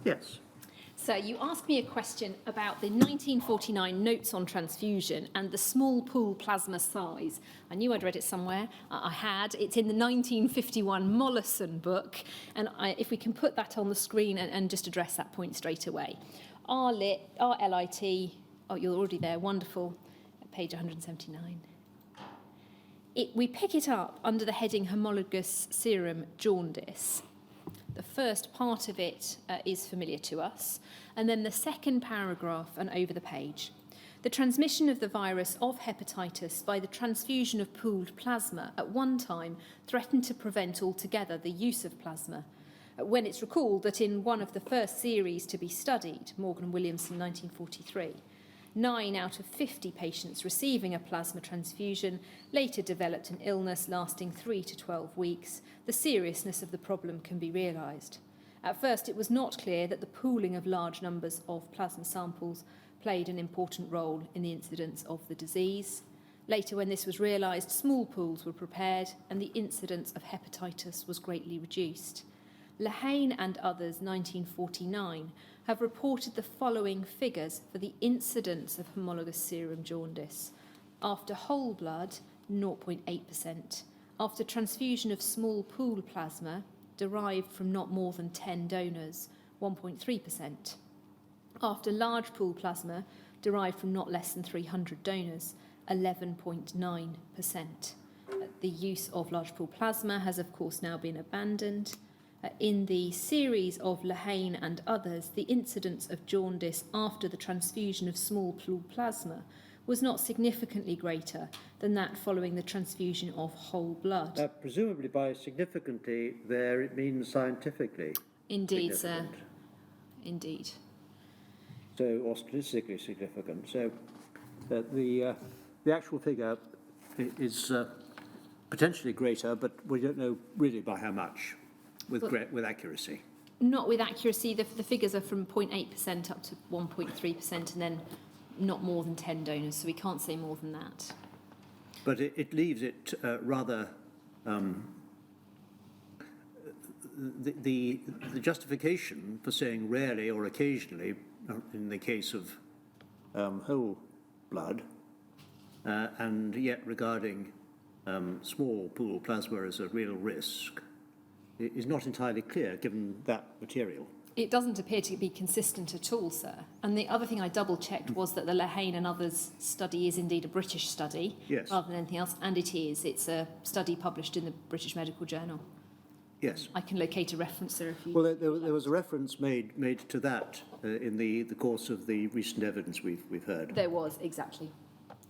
Yes. So you asked me a question about the 1949 notes on transfusion and the small pool plasma size. I knew I'd read it somewhere. I had. It's in the 1951 Mollison book. And if we can put that on the screen and just address that point straight away. RLIT, oh, you're already there, wonderful, at page 179. We pick it up under the heading Homologous Serum Jaundice. The first part of it is familiar to us, and then the second paragraph and over the page. The transmission of the virus of hepatitis by the transfusion of pooled plasma at one time threatened to prevent altogether the use of plasma. When it's recalled that in one of the first series to be studied, Morgan Williamson 1943, 9 out of 50 patients receiving a plasma transfusion later developed an illness lasting 3 to 12 weeks. The seriousness of the problem can be realised. At first, it was not clear that the pooling of large numbers of plasma samples played an important role in the incidence of the disease. Later, when this was realised, small pools were prepared and the incidence of hepatitis was greatly reduced. Lehane and others, 1949, have reported the following figures for the incidence of homologous serum jaundice. After whole blood, 0.8%. After transfusion of small pool plasma, derived from not more than 10 donors, 1.3%. After large pool plasma, derived from not less than 300 donors, 11.9%. The use of large pool plasma has, of course, now been abandoned. In the series of Lehane and others, the incidence of jaundice after the transfusion of small pool plasma was not significantly greater than that following the transfusion of whole blood. Presumably by significantly there it means scientifically. Indeed, sir. Indeed. So, or statistically significant. So the actual figure is potentially greater, but we don't know really by how much. With accuracy? Not with accuracy. The figures are from 0.8% up to 1.3%, and then not more than 10 donors, so we can't say more than that. But it leaves it rather... The justification for saying rarely or occasionally, in the case of whole blood, and yet regarding small pool plasma as a real risk, is not entirely clear given that material. It doesn't appear to be consistent at all, sir. And the other thing I double-checked was that the Lehane and others study is indeed a British study, yes, rather than anything else, and it is. It's a study published in the British Medical Journal. Yes. I can locate a reference there if you... Well, there was a reference made to that in the course of the recent evidence we've heard. There was, exactly.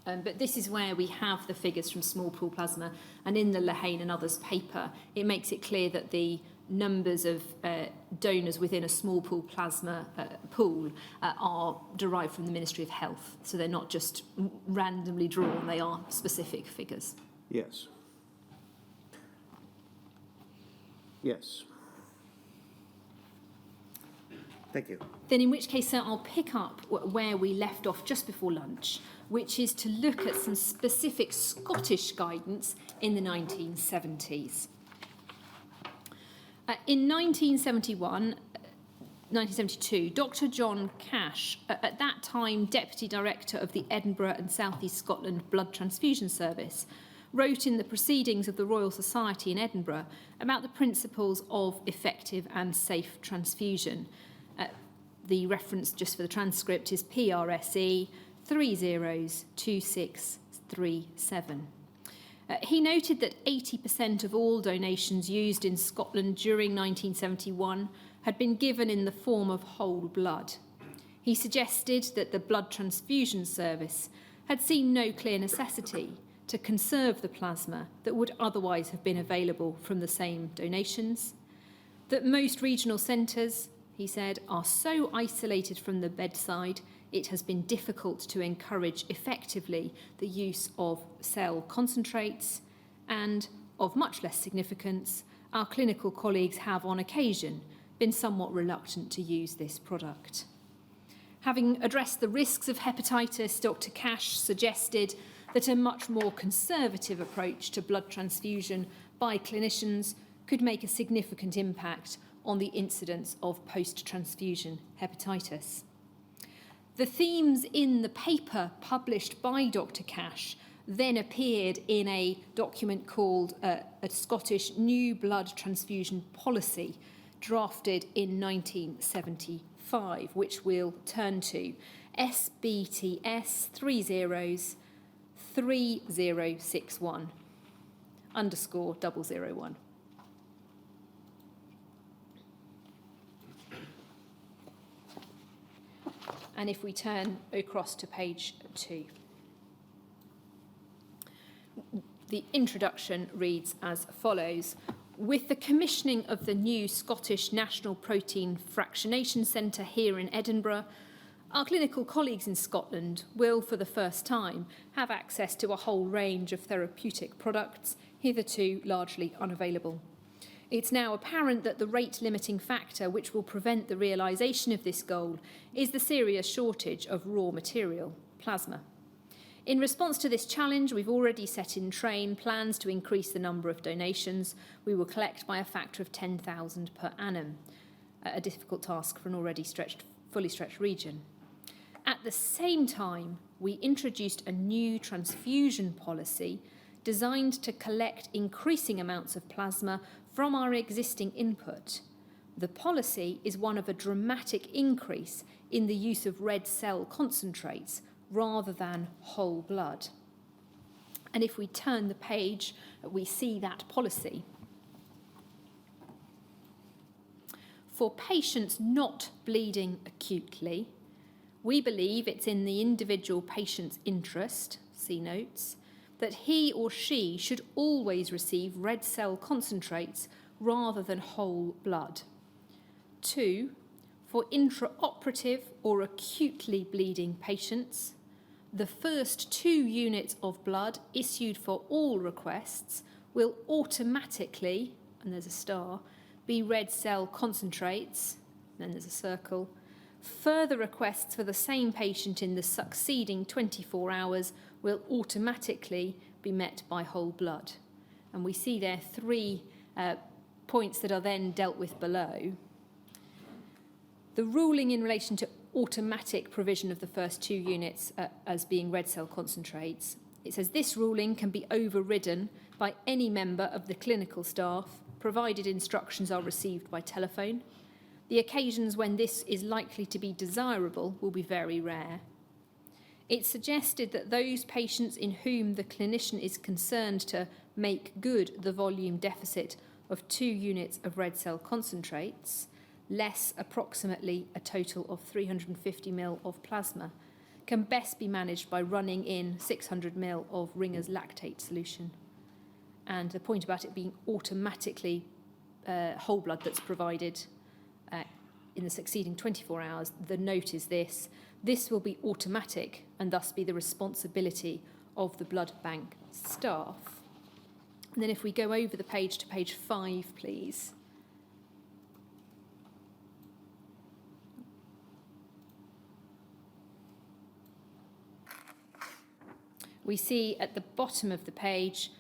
But this is where we have the figures from small pool plasma, and in the Lehane and others paper, it makes it clear that the numbers of donors within a small pool plasma pool are derived from the Ministry of Health. So they're not just randomly drawn, they are specific figures. Yes. Yes. Thank you. Then in which case, sir, I'll pick up where we left off just before lunch, which is to look at some specific Scottish guidance in the 1970s. In 1972, Dr. John Cash, at that time Deputy Director of the Edinburgh and South East Scotland Blood Transfusion Service, wrote in the Proceedings of the Royal Society in Edinburgh about the principles of effective and safe transfusion. The reference, just for the transcript, is PRSE 302637. He noted that 80% of all donations used in Scotland during 1971 had been given in the form of whole blood. He suggested that the blood transfusion service had seen no clear necessity to conserve the plasma that would otherwise have been available from the same donations, that most regional centres, he said, are so isolated from the bedside it has been difficult to encourage effectively the use of cell concentrates, and, of much less significance, our clinical colleagues have on occasion been somewhat reluctant to use this product. Having addressed the risks of hepatitis, Dr. Cash suggested that a much more conservative approach to blood transfusion by clinicians could make a significant impact on the incidence of post-transfusion hepatitis. The themes in the paper published by Dr. Cash then appeared in a document called a Scottish New Blood Transfusion Policy, drafted in 1975, which we'll turn to, SBTS 3061 underscore 001. And if we turn across to page 2. The introduction reads as follows. With the commissioning of the new Scottish National Protein Fractionation Centre here in Edinburgh, our clinical colleagues in Scotland will, for the first time, have access to a whole range of therapeutic products hitherto largely unavailable. It's now apparent that the rate-limiting factor which will prevent the realisation of this goal is the serious shortage of raw material, plasma. In response to this challenge, we've already set in train plans to increase the number of donations we will collect by a factor of 10,000 per annum, a difficult task for an already fully stretched region. At the same time, we introduced a new transfusion policy designed to collect increasing amounts of plasma from our existing input. The policy is one of a dramatic increase in the use of red cell concentrates rather than whole blood. And if we turn the page, we see that policy. For patients not bleeding acutely, we believe it's in the individual patient's interest, see notes, that he or she should always receive red cell concentrates rather than whole blood. 2, for intraoperative or acutely bleeding patients, the first 2 units of blood issued for all requests will automatically, and there's a star, be red cell concentrates, then there's a circle. Further requests for the same patient in the succeeding 24 hours will automatically be met by whole blood. And we see there 3 points that are then dealt with below. The ruling in relation to automatic provision of the first 2 units as being red cell concentrates, it says this ruling can be overridden by any member of the clinical staff, provided instructions are received by telephone. The occasions when this is likely to be desirable will be very rare. It suggested that those patients in whom the clinician is concerned to make good the volume deficit of 2 units of red cell concentrates, less approximately a total of 350 ml of plasma, can best be managed by running in 600 ml of Ringer's lactate solution. And the point about it being automatically whole blood that's provided in the succeeding 24 hours, the note is this. This will be automatic and thus be the responsibility of the blood bank staff. And then if we go over the page to page 5, please. We see at the bottom of the page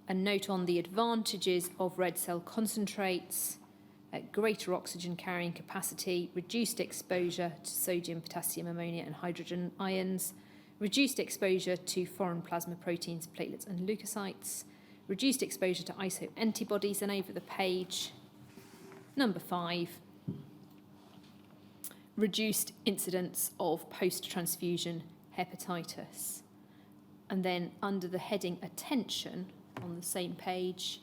a note on the advantages of red cell concentrates, greater oxygen carrying capacity, reduced exposure to sodium, potassium, ammonia and hydrogen ions, reduced exposure to foreign plasma proteins, platelets and leukocytes, reduced exposure to ISO antibodies, and over the page, number 5, reduced incidence of post-transfusion hepatitis. And then under the heading attention on the same page,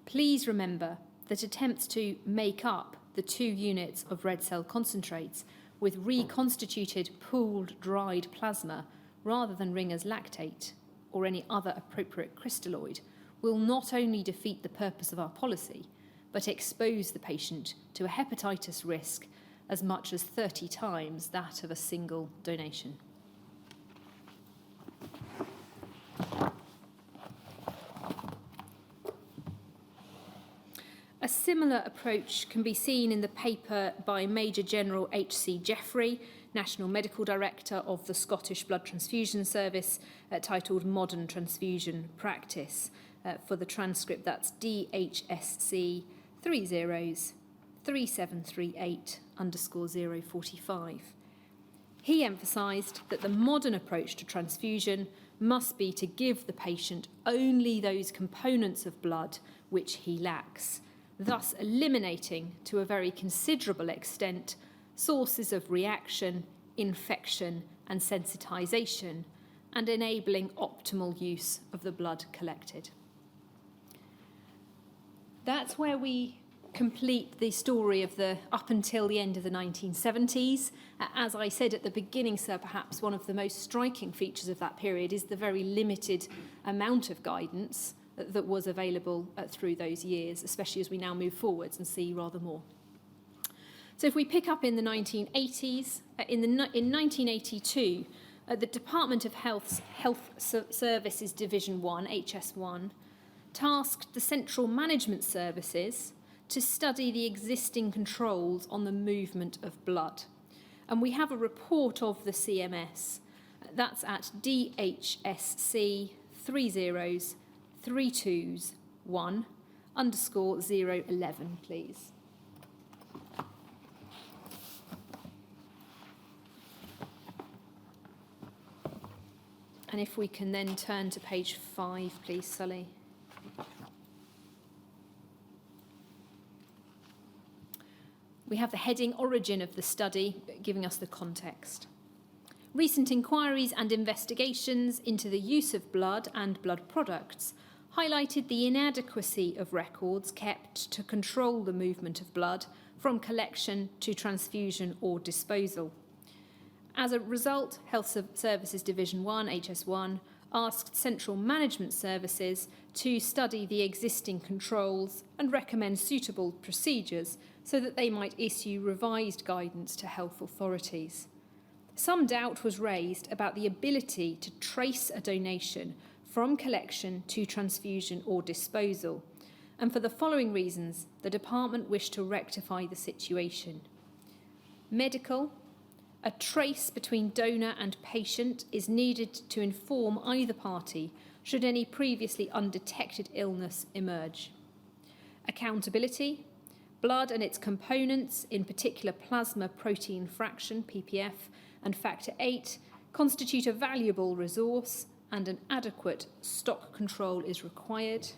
please remember that attempts to make up the 2 units of red cell concentrates with reconstituted pooled dried plasma rather than Ringer's lactate or any other appropriate crystalloid will not only defeat the purpose of our policy, but expose the patient to a hepatitis risk as much as 30 times that of a single donation. A similar approach can be seen in the paper by Major General H.C. Jeffrey, National Medical Director of the Scottish Blood Transfusion Service, titled Modern Transfusion Practice. For the transcript, that's DHSC 3 zeros, 3738 underscore 045. He emphasised that the modern approach to transfusion must be to give the patient only those components of blood which he lacks, thus eliminating to a very considerable extent sources of reaction, infection and sensitisation, and enabling optimal use of the blood collected. That's where we complete the story of the up until the end of the 1970s. As I said at the beginning, sir, perhaps one of the most striking features of that period is the very limited amount of guidance that was available through those years, especially as we now move forwards and see rather more. So if we pick up in the 1980s, in 1982, the Department of Health's Health Services Division 1, HS1, tasked the Central Management Services to study the existing controls on the movement of blood. And we have a report of the CMS. That's at DHSC 30321 underscore 011, please. And if we can then turn to page 5, please, Sully. We have the heading Origin of the Study, giving us the context. Recent inquiries and investigations into the use of blood and blood products highlighted the inadequacy of records kept to control the movement of blood from collection to transfusion or disposal. As a result, Health Services Division 1, HS1, asked Central Management Services to study the existing controls and recommend suitable procedures so that they might issue revised guidance to health authorities. Some doubt was raised about the ability to trace a donation from collection to transfusion or disposal, and for the following reasons, the department wished to rectify the situation. Medical: a trace between donor and patient is needed to inform either party should any previously undetected illness emerge. Accountability: blood and its components, in particular plasma protein fraction, PPF, and factor VIII, constitute a valuable resource and an adequate stock control is required.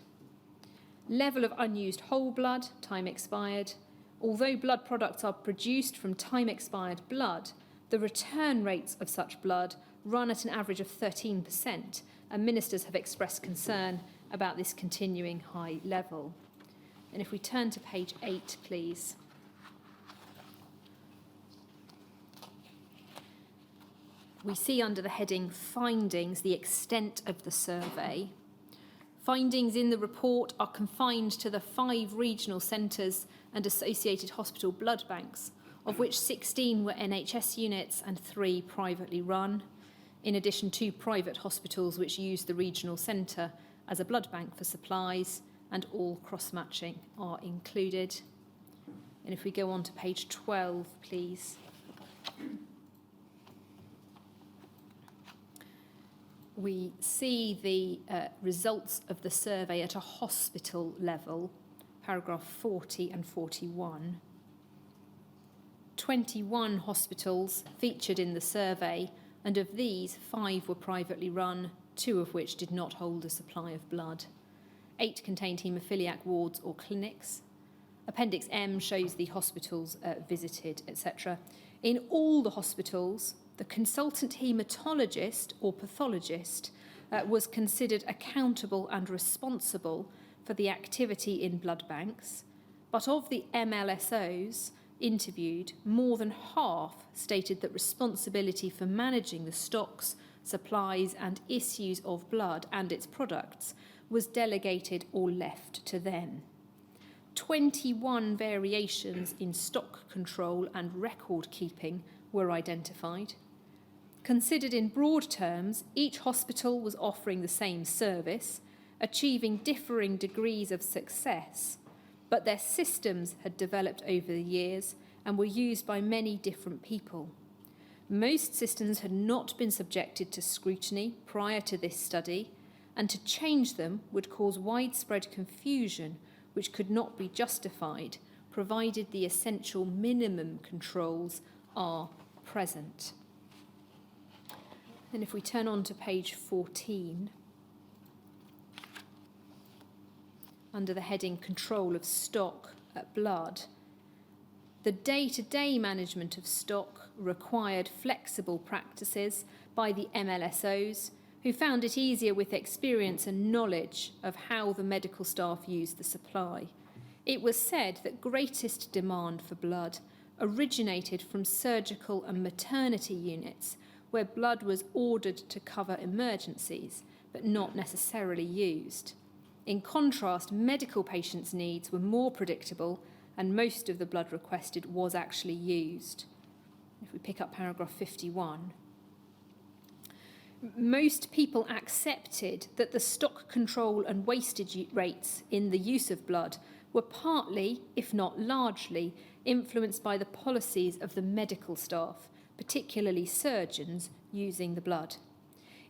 Level of unused whole blood, time expired. Although blood products are produced from time expired blood, the return rates of such blood run at an average of 13%, and ministers have expressed concern about this continuing high level. And if we turn to page 8, please. We see under the heading Findings the extent of the survey. Findings in the report are confined to the 5 regional centres and associated hospital blood banks, of which 16 were NHS units and 3 privately run, in addition to private hospitals which use the regional centre as a blood bank for supplies, and all cross-matching are included. And if we go on to page 12, please. We see the results of the survey at a hospital level, paragraph 40 and 41. 21 hospitals featured in the survey, and of these, 5 were privately run, 2 of which did not hold a supply of blood. 8 contained haemophiliac wards or clinics. Appendix M shows the hospitals visited, etc. In all the hospitals, the consultant haematologist or pathologist was considered accountable and responsible for the activity in blood banks, but of the MLSOs interviewed, more than half stated that responsibility for managing the stocks, supplies and issues of blood and its products was delegated or left to them. 21 variations in stock control and record keeping were identified. Considered in broad terms, each hospital was offering the same service, achieving differing degrees of success, but their systems had developed over the years and were used by many different people. Most systems had not been subjected to scrutiny prior to this study, and to change them would cause widespread confusion which could not be justified, provided the essential minimum controls are present. And if we turn on to page 14, under the heading Control of Stock at Blood, the day-to-day management of stock required flexible practices by the MLSOs, who found it easier with experience and knowledge of how the medical staff used the supply. It was said that greatest demand for blood originated from surgical and maternity units, where blood was ordered to cover emergencies, but not necessarily used. In contrast, medical patients' needs were more predictable, and most of the blood requested was actually used. If we pick up paragraph 51, most people accepted that the stock control and wastage rates in the use of blood were partly, if not largely, influenced by the policies of the medical staff, particularly surgeons, using the blood.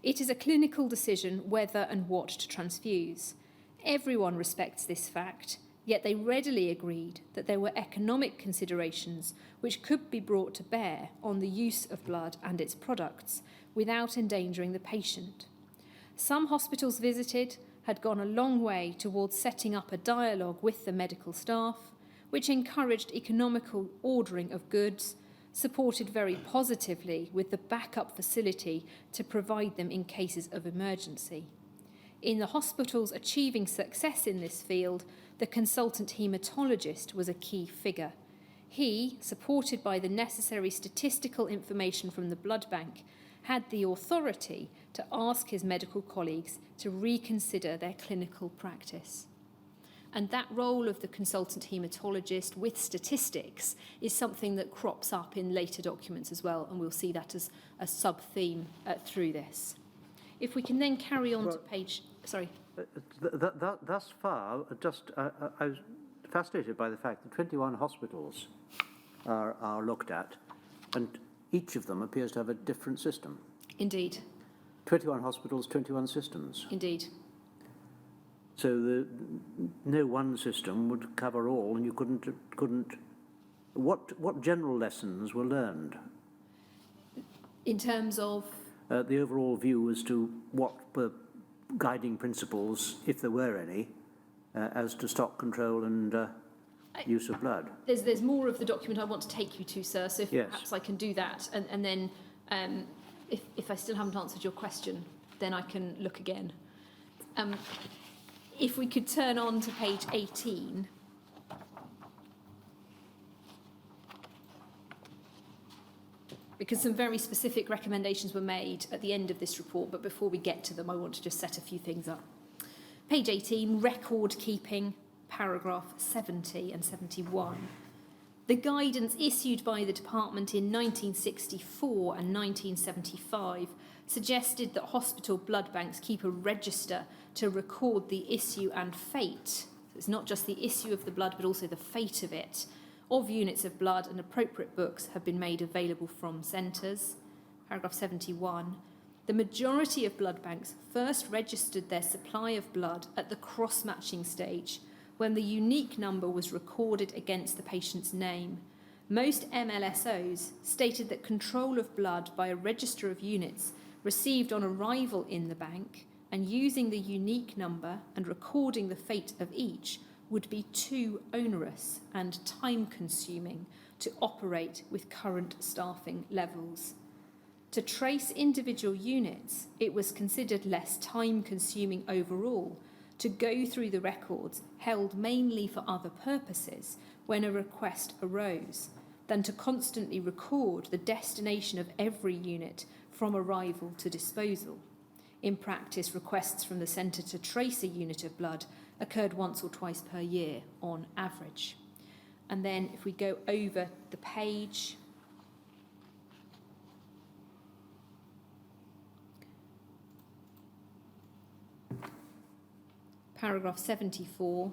It is a clinical decision whether and what to transfuse. Everyone respects this fact, yet they readily agreed that there were economic considerations which could be brought to bear on the use of blood and its products without endangering the patient. Some hospitals visited had gone a long way towards setting up a dialogue with the medical staff, which encouraged economical ordering of goods, supported very positively with the backup facility to provide them in cases of emergency. In the hospitals achieving success in this field, the consultant haematologist was a key figure. He, supported by the necessary statistical information from the blood bank, had the authority to ask his medical colleagues to reconsider their clinical practice. And that role of the consultant haematologist with statistics is something that crops up in later documents as well, and we'll see that as a sub-theme through this. If we can then carry on to page... Sorry. Thus far, I was fascinated by the fact that 21 hospitals are looked at, and each of them appears to have a different system. Indeed. 21 hospitals, 21 systems. Indeed. So no one system would cover all, and you couldn't. What general lessons were learned? In terms of the overall view as to what were guiding principles, if there were any, as to stock control and use of blood. There's more of the document I want to take you to, sir, so yes. Perhaps I can do that, and then if I still haven't answered your question, then I can look again. If we could turn on to page 18. Because some very specific recommendations were made at the end of this report, but before we get to them, I want to just set a few things up. Page 18, record keeping, paragraph 70 and 71. The guidance issued by the department in 1964 and 1975 suggested that hospital blood banks keep a register to record the issue and fate. So it's not just the issue of the blood, but also the fate of it, of units of blood, and appropriate books have been made available from centres. Paragraph 71. The majority of blood banks first registered their supply of blood at the cross-matching stage, when the unique number was recorded against the patient's name. Most MLSOs stated that control of blood by a register of units received on arrival in the bank and using the unique number and recording the fate of each would be too onerous and time-consuming to operate with current staffing levels. To trace individual units, it was considered less time-consuming overall to go through the records held mainly for other purposes when a request arose, than to constantly record the destination of every unit from arrival to disposal. In practice, requests from the centre to trace a unit of blood occurred once or twice per year on average. And then if we go over the page, paragraph 74,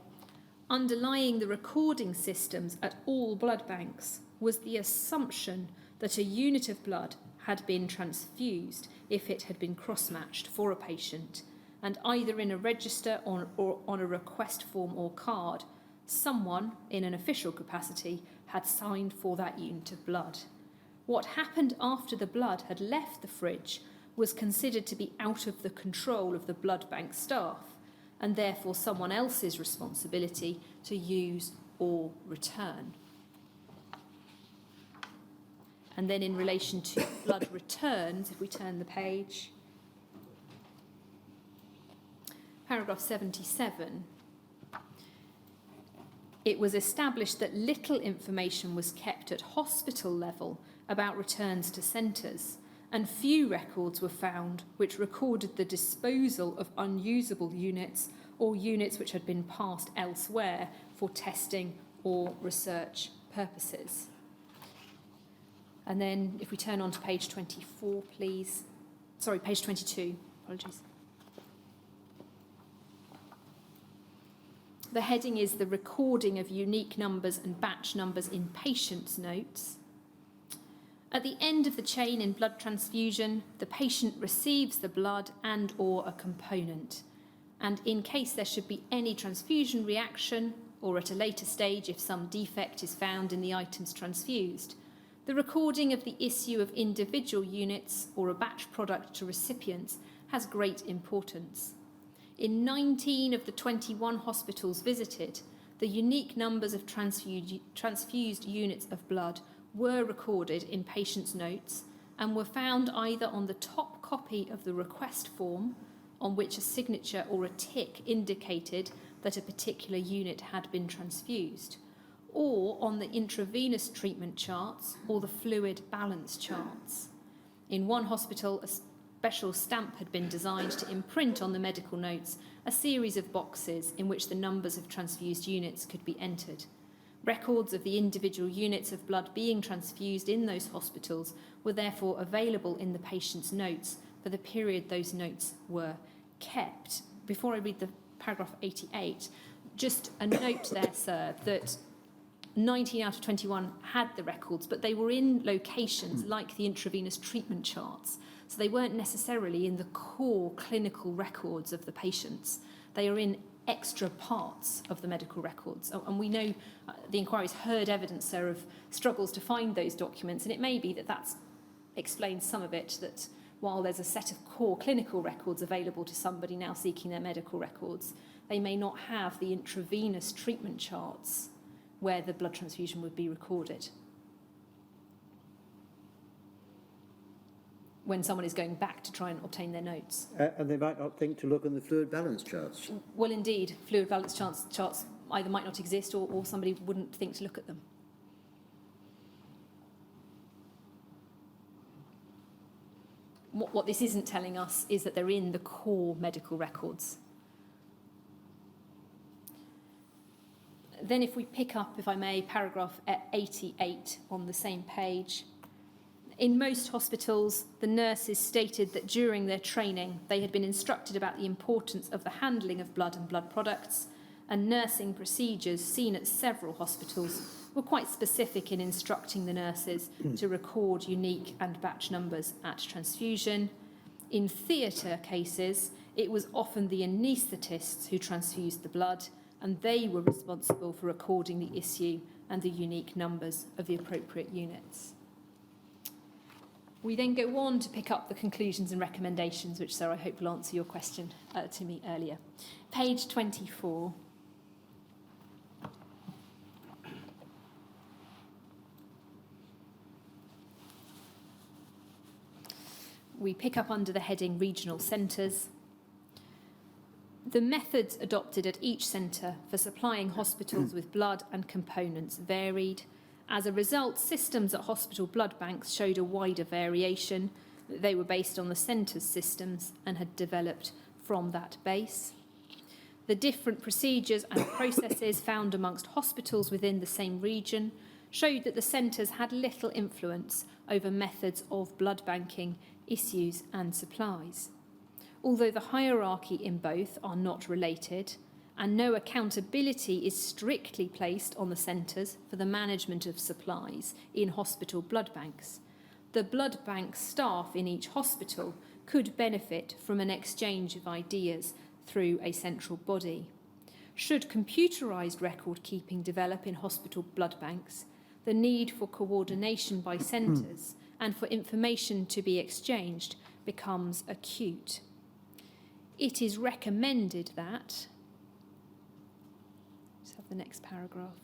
underlying the recording systems at all blood banks was the assumption that a unit of blood had been transfused if it had been cross-matched for a patient, and either in a register or on a request form or card Someone in an official capacity had signed for that unit of blood. What happened after the blood had left the fridge was considered to be out of the control of the blood bank staff, and therefore someone else's responsibility to use or return. And then in relation to blood returns, if we turn the page, paragraph 77, it was established that little information was kept at hospital level about returns to centres, and few records were found which recorded the disposal of unusable units or units which had been passed elsewhere for testing or research purposes. And then if we turn on to page 24, please. Sorry, page 22, apologies. The heading is the recording of unique numbers and batch numbers in patient's notes. At the end of the chain in blood transfusion, the patient receives the blood and or a component. And in case there should be any transfusion reaction, or at a later stage if some defect is found in the items transfused, the recording of the issue of individual units or a batch product to recipients has great importance. In 19 of the 21 hospitals visited, the unique numbers of transfused units of blood were recorded in patients' notes and were found either on the top copy of the request form, on which a signature or a tick indicated that a particular unit had been transfused, or on the intravenous treatment charts or the fluid balance charts. In one hospital, a special stamp had been designed to imprint on the medical notes a series of boxes in which the numbers of transfused units could be entered. Records of the individual units of blood being transfused in those hospitals were therefore available in the patient's notes for the period those notes were kept. Before I read the paragraph 88, just a note there, sir, that 19 out of 21 had the records, but they were in locations like the intravenous treatment charts. So they weren't necessarily in the core clinical records of the patients. They are in extra parts of the medical records. And we know the inquiry's heard evidence, sir, of struggles to find those documents, and it may be that that explains some of it, that while there's a set of core clinical records available to somebody now seeking their medical records, they may not have the intravenous treatment charts where the blood transfusion would be recorded when someone is going back to try and obtain their notes. And they might not think to look in the fluid balance charts. Well, indeed, fluid balance charts either might not exist or somebody wouldn't think to look at them. What this isn't telling us is that they're in the core medical records. Then if we pick up, if I may, paragraph 88 on the same page. In most hospitals, the nurses stated that during their training, they had been instructed about the importance of the handling of blood and blood products, and nursing procedures seen at several hospitals were quite specific in instructing the nurses to record unique and batch numbers at transfusion. In theatre cases, it was often the anaesthetists who transfused the blood, and they were responsible for recording the issue and the unique numbers of the appropriate units. We then go on to pick up the conclusions and recommendations, which, sir, I hope will answer your question to me earlier. Page 24. We pick up under the heading Regional Centres. The methods adopted at each centre for supplying hospitals with blood and components varied. As a result, systems at hospital blood banks showed a wider variation. They were based on the centre's systems and had developed from that base. The different procedures and processes found amongst hospitals within the same region showed that the centres had little influence over methods of blood banking, issues and supplies. Although the hierarchy in both are not related, and no accountability is strictly placed on the centres for the management of supplies in hospital blood banks, the blood bank staff in each hospital could benefit from an exchange of ideas through a central body. should computerised record keeping develop in hospital blood banks, the need for coordination by centres and for information to be exchanged becomes acute. It is recommended that, let's have the next paragraph.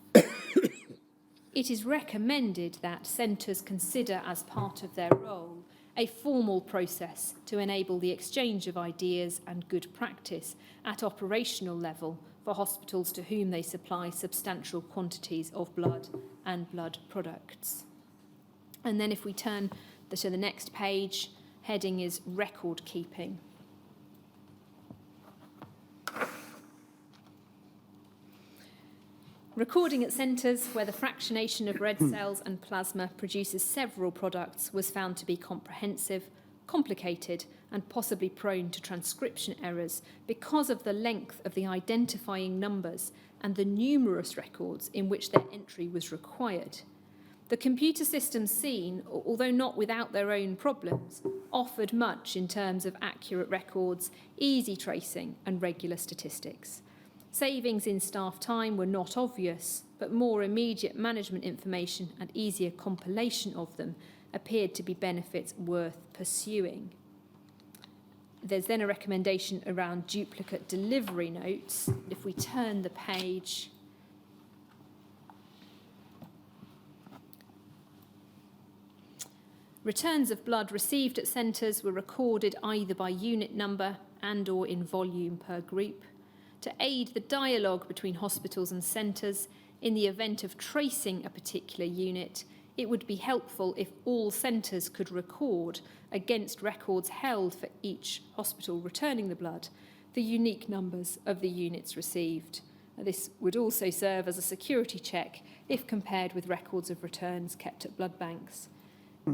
It is recommended that centres consider as part of their role a formal process to enable the exchange of ideas and good practice at operational level for hospitals to whom they supply substantial quantities of blood and blood products. And then if we turn to the next page, heading is record keeping. Recording at centres where the fractionation of red cells and plasma produces several products was found to be comprehensive, complicated, and possibly prone to transcription errors because of the length of the identifying numbers and the numerous records in which their entry was required. The computer systems seen, although not without their own problems, offered much in terms of accurate records, easy tracing, and regular statistics. Savings in staff time were not obvious, but more immediate management information and easier compilation of them appeared to be benefits worth pursuing. There's then a recommendation around duplicate delivery notes. If we turn the page, returns of blood received at centres were recorded either by unit number and/or in volume per group. To aid the dialogue between hospitals and centres, in the event of tracing a particular unit, it would be helpful if all centres could record, against records held for each hospital returning the blood, the unique numbers of the units received. This would also serve as a security check if compared with records of returns kept at blood banks.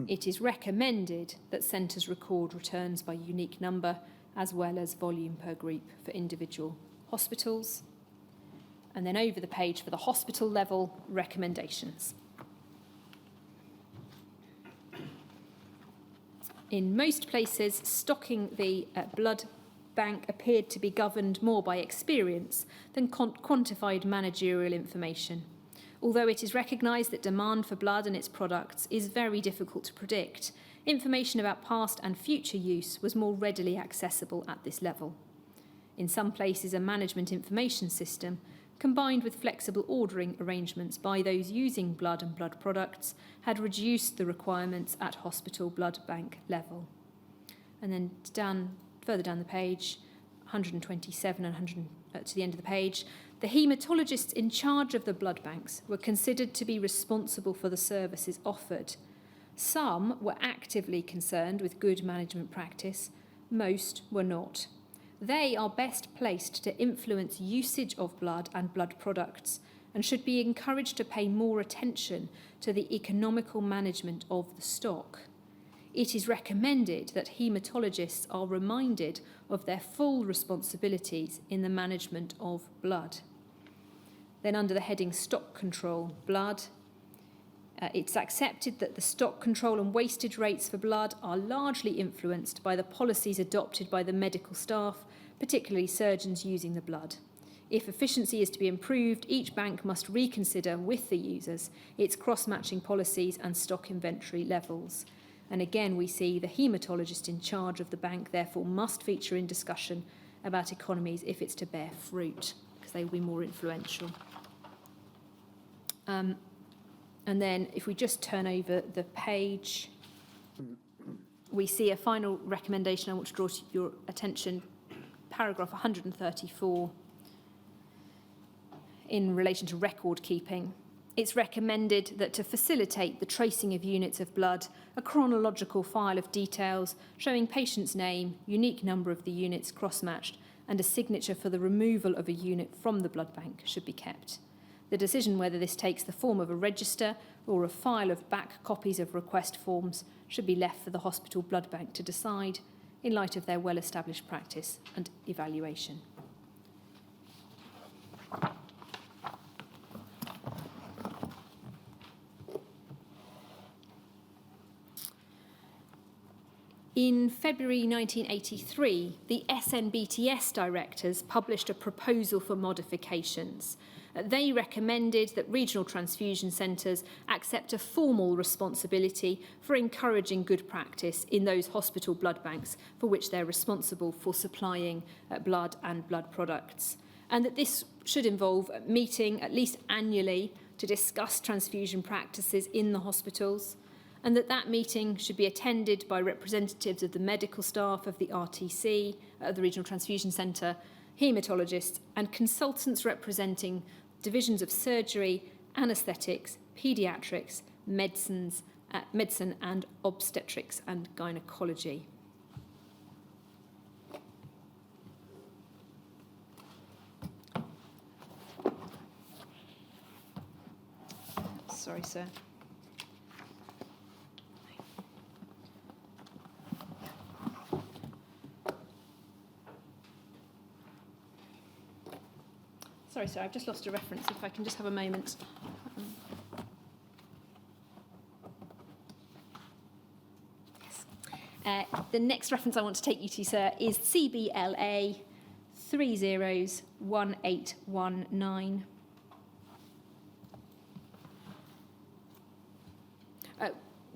It is recommended that centres record returns by unique number as well as volume per group for individual hospitals. And then over the page for the hospital level recommendations. In most places, stocking the blood bank appeared to be governed more by experience than quantified managerial information. Although it is recognised that demand for blood and its products is very difficult to predict, information about past and future use was more readily accessible at this level. In some places, a management information system, combined with flexible ordering arrangements by those using blood and blood products, had reduced the requirements at hospital blood bank level. And then further down the page, 127 and to the end of the page, the haematologists in charge of the blood banks were considered to be responsible for the services offered. Some were actively concerned with good management practice, most were not. They are best placed to influence usage of blood and blood products and should be encouraged to pay more attention to the economical management of the stock. It is recommended that haematologists are reminded of their full responsibilities in the management of blood. Then under the heading Stock Control, Blood, it's accepted that the stock control and wastage rates for blood are largely influenced by the policies adopted by the medical staff, particularly surgeons using the blood. If efficiency is to be improved, each bank must reconsider with the users its cross-matching policies and stock inventory levels. And again, we see the haematologist in charge of the bank therefore must feature in discussion about economies if it's to bear fruit, because they will be more influential. And then if we just turn over the page, we see a final recommendation I want to draw to your attention, paragraph 134, in relation to record keeping. It's recommended that to facilitate the tracing of units of blood, a chronological file of details showing patient's name, unique number of the units cross-matched, and a signature for the removal of a unit from the blood bank should be kept. The decision whether this takes the form of a register or a file of back copies of request forms should be left for the hospital blood bank to decide in light of their well-established practice and evaluation. In February 1983, the SNBTS directors published a proposal for modifications. They recommended that regional transfusion centres accept a formal responsibility for encouraging good practice in those hospital blood banks for which they're responsible for supplying blood and blood products, and that this should involve a meeting at least annually to discuss transfusion practices in the hospitals, and that meeting should be attended by representatives of the medical staff of the RTC, the Regional Transfusion Centre, haematologists and consultants representing divisions of surgery, anaesthetics, paediatrics, medicine and obstetrics and gynaecology. Sorry, sir. Sorry, sir, I've just lost a reference. If I can just have a moment. Yes. The next reference I want to take you to, sir, is CBLA 301819.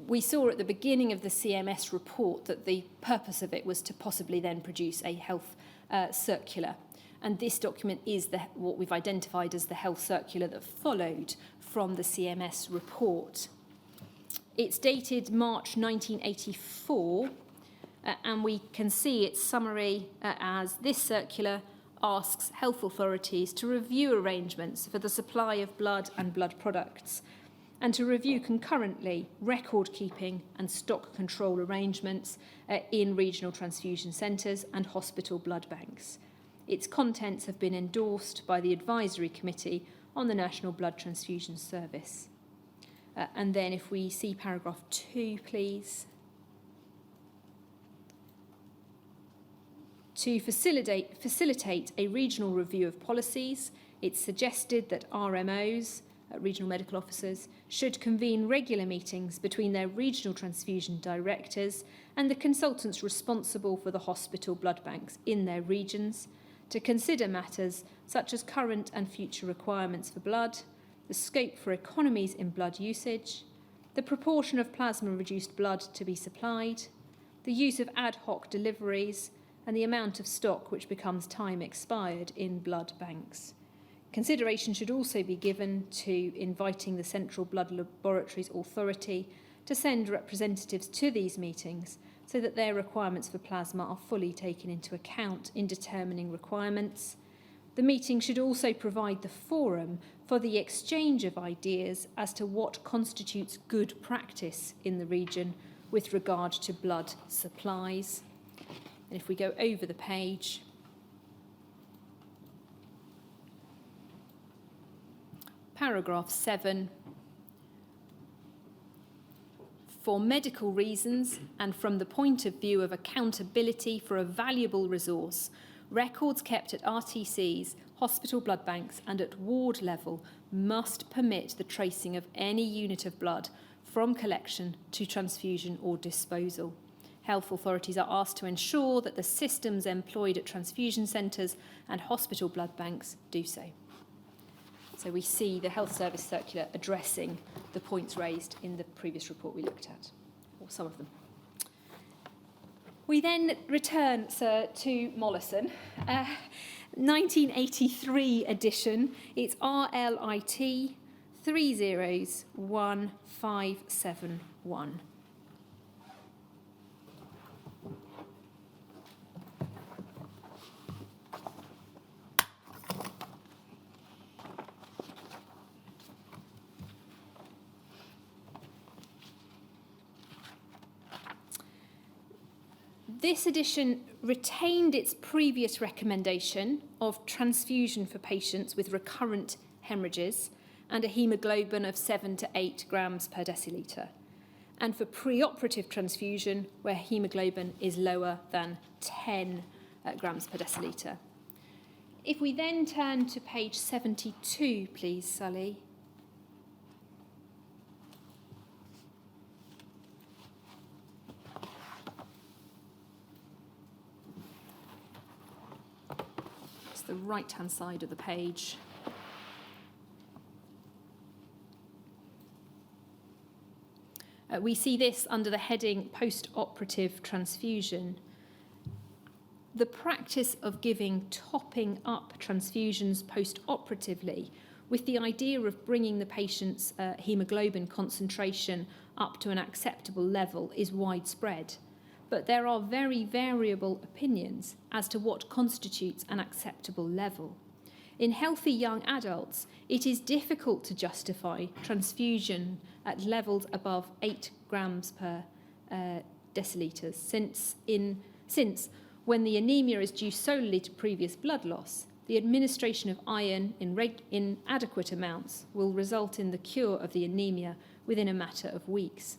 We saw at the beginning of the CMS report that the purpose of it was to possibly then produce a health circular. And this document is what we've identified as the health circular that followed from the CMS report. It's dated March 1984, and we can see its summary as this circular asks health authorities to review arrangements for the supply of blood and blood products, and to review concurrently record keeping and stock control arrangements in regional transfusion centres and hospital blood banks. Its contents have been endorsed by the Advisory Committee on the National Blood Transfusion Service. And then if we see paragraph 2, please. To facilitate a regional review of policies, it's suggested that RMOs, regional medical officers, should convene regular meetings between their regional transfusion directors and the consultants responsible for the hospital blood banks in their regions, to consider matters such as current and future requirements for blood, the scope for economies in blood usage, the proportion of plasma-reduced blood to be supplied, the use of ad hoc deliveries, and the amount of stock which becomes time expired in blood banks. Consideration should also be given to inviting the Central Blood Laboratories Authority to send representatives to these meetings so that their requirements for plasma are fully taken into account in determining requirements. The meeting should also provide the forum for the exchange of ideas as to what constitutes good practice in the region with regard to blood supplies. And if we go over the page, paragraph 7. For medical reasons and from the point of view of accountability for a valuable resource, records kept at RTCs, hospital blood banks and at ward level must permit the tracing of any unit of blood from collection to transfusion or disposal. Health authorities are asked to ensure that the systems employed at transfusion centres and hospital blood banks do so. So we see the Health Service Circular addressing the points raised in the previous report we looked at, or some of them. We then return, sir, to Mollison. 1983 edition, it's RLIT 301571. This edition retained its previous recommendation of transfusion for patients with recurrent hemorrhages and a haemoglobin of 7 to 8 grams per decilitre, and for preoperative transfusion where haemoglobin is lower than 10 grams per decilitre. If we then turn to page 72, please, Sally. right-hand side of the page. We see this under the heading Postoperative Transfusion. The practice of giving topping up transfusions post-operatively with the idea of bringing the patient's haemoglobin concentration up to an acceptable level is widespread, but there are very variable opinions as to what constitutes an acceptable level. In healthy young adults, it is difficult to justify transfusion at levels above 8 grams per deciliter, since when the anemia is due solely to previous blood loss, the administration of iron in adequate amounts will result in the cure of the anemia within a matter of weeks.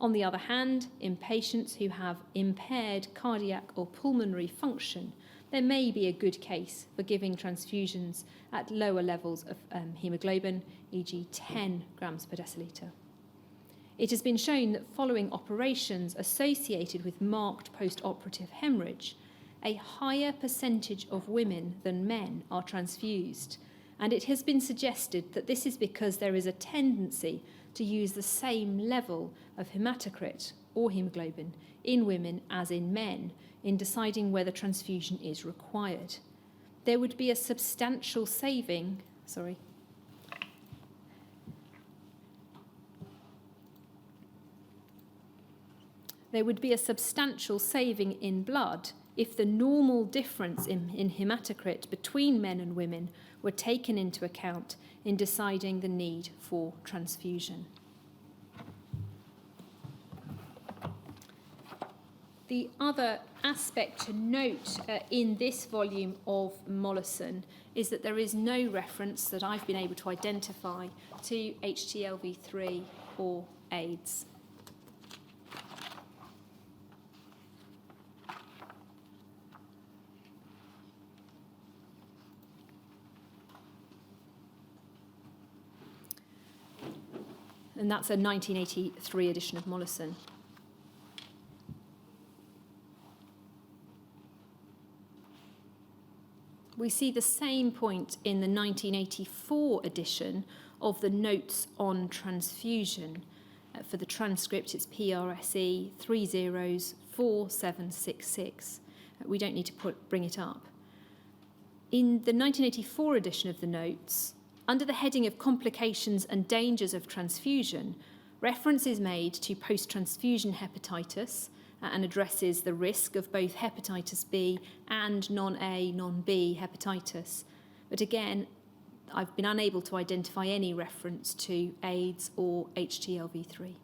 On the other hand, in patients who have impaired cardiac or pulmonary function, there may be a good case for giving transfusions at lower levels of haemoglobin, e.g. 10 grams per deciliter. It has been shown that following operations associated with marked post-operative hemorrhage, a higher percentage of women than men are transfused, and it has been suggested that this is because there is a tendency to use the same level of hematocrit or haemoglobin in women as in men in deciding whether transfusion is required. There would be a substantial saving, There would be a substantial saving in blood if the normal difference in hematocrit between men and women were taken into account in deciding the need for transfusion. The other aspect to note in this volume of Mollison is that there is no reference that I've been able to identify to HTLV3 or AIDS. And that's a 1983 edition of Mollison. We see the same point in the 1984 edition of the Notes on Transfusion. For the transcript, it's PRSE 304766. We don't need to bring it up. In the 1984 edition of the Notes, under the heading of Complications and Dangers of Transfusion, reference is made to post-transfusion hepatitis and addresses the risk of both hepatitis B and non-A, non-B hepatitis. But again, I've been unable to identify any reference to AIDS or HTLV3.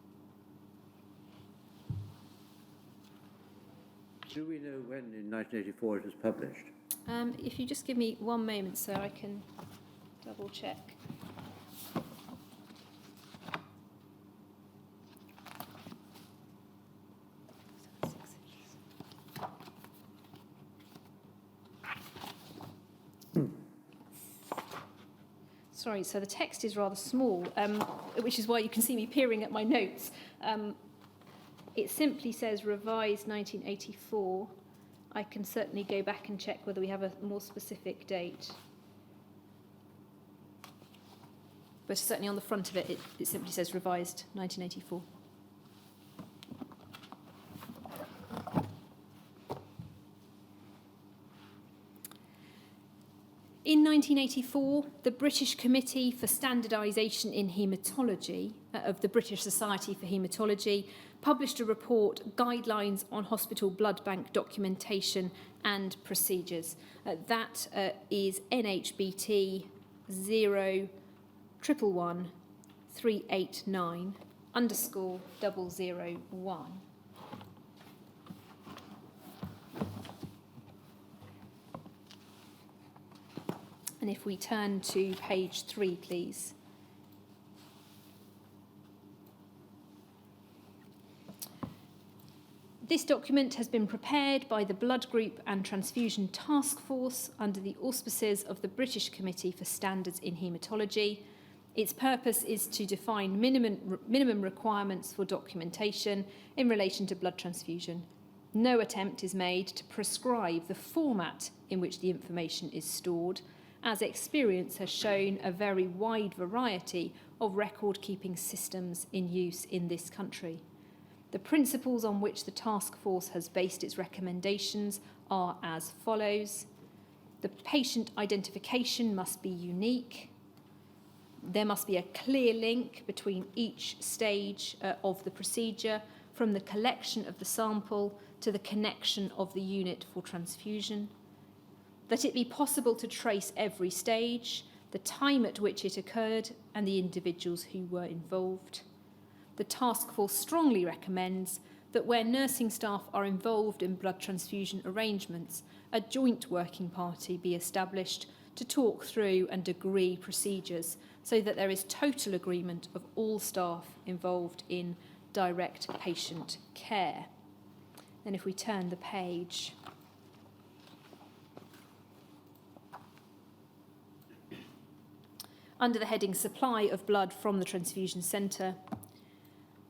Do we know when in 1984 it was published? If you just give me one moment, sir, I can double check. Sorry, so the text is rather small, which is why you can see me peering at my notes. It simply says revised 1984. I can certainly go back and check whether we have a more specific date. But certainly on the front of it, it simply says revised 1984. In 1984, the British Committee for Standardisation in Haematology of the British Society for Haematology published a report, Guidelines on Hospital Blood Bank Documentation and Procedures. That is NHBT 0111389_001. And if we turn to page 3, please. This document has been prepared by the Blood Group and Transfusion Task Force under the auspices of the British Committee for Standards in Haematology. Its purpose is to define minimum requirements for documentation in relation to blood transfusion. No attempt is made to prescribe the format in which the information is stored, as experience has shown a very wide variety of record-keeping systems in use in this country. The principles on which the task force has based its recommendations are as follows. The patient identification must be unique. There must be a clear link between each stage of the procedure, from the collection of the sample to the connection of the unit for transfusion. That it be possible to trace every stage, the time at which it occurred, and the individuals who were involved. The task force strongly recommends that where nursing staff are involved in blood transfusion arrangements, a joint working party be established to talk through and agree procedures so that there is total agreement of all staff involved in direct patient care. Then if we turn the page, under the heading Supply of Blood from the Transfusion Centre,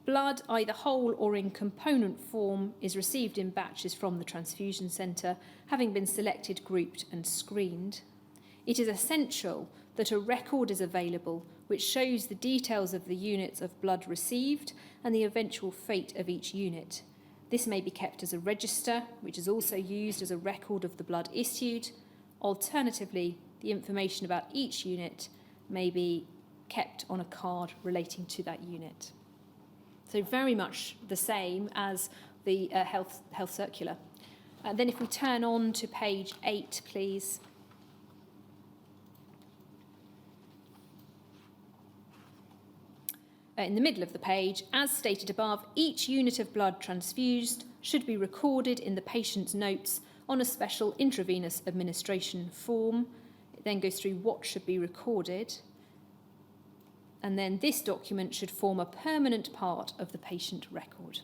blood, either whole or in component form, is received in batches from the transfusion centre, having been selected, grouped and screened. It is essential that a record is available which shows the details of the units of blood received and the eventual fate of each unit. This may be kept as a register, which is also used as a record of the blood issued. Alternatively, the information about each unit may be kept on a card relating to that unit. So very much the same as the health circular. Then if we turn on to page 8, please. In the middle of the page, as stated above, each unit of blood transfused should be recorded in the patient's notes on a special intravenous administration form. It then goes through what should be recorded. And then this document should form a permanent part of the patient record.